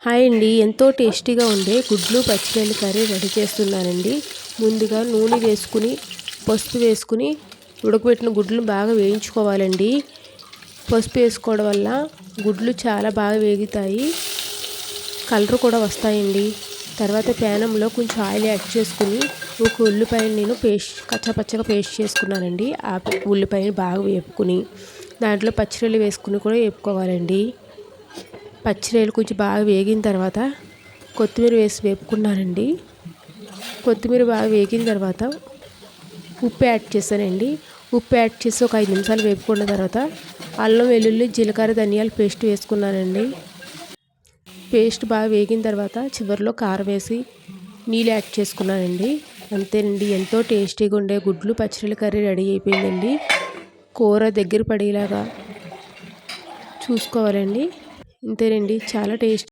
Hi అండి, ఎంతో టేస్టీగా ఉండే గుడ్లు పచ్చిరొయ్యల కర్రీ రెడీ చేస్తున్నానండి. ముందుగా నూనె వేసుకుని పసుపు వేసుకుని ఉడకబెట్టిన గుడ్లను బాగా వేయించుకోవాలండి. పసుపు వేసుకోవడం వల్ల గుడ్లు చాలా బాగా వేగుతాయి, కలర్ కూడా వస్తాయండి. తర్వాత ప్యానంలో కొంచెం ఆయిల్ యాడ్ చేసుకుని ఒక ఉల్లిపాయని నేను కచ్చాపచ్చగా పేస్ట్ చేసుకున్నానండి. ఆ ఉల్లిపాయని బాగా వేపుకుని దాంట్లో పచ్చిరొయ్యలు వేసుకుని కూడా వేపుకోవాలండి. పచ్చిరొయ్యలు కొంచెం బాగా వేగిన తర్వాత కొత్తిమీర వేసి వేపుకున్నానండి. కొత్తిమీర బాగా వేగిన తర్వాత ఉప్పు యాడ్ చేశానండి. ఉప్పు యాడ్ చేసి ఒక 5 నిమిషాలు వేపుకున్న తర్వాత అల్లం వెల్లుల్లి జీలకర్ర ధనియాల పేస్ట్ వేసుకున్నానండి. పేస్ట్ బాగా వేగిన తర్వాత చివరిలో కారం వేసి నీళ్ళు యాడ్ చేసుకున్నానండి. అంతేనండి, ఎంతో టేస్టీగా ఉండే గుడ్లు పచ్చిరొయ్యల కర్రీ రెడీ అయిపోయిందండి. కూర దగ్గర పడేలాగా చూసుకోవాలండి. అంతేనండి, చాలా టేస్ట్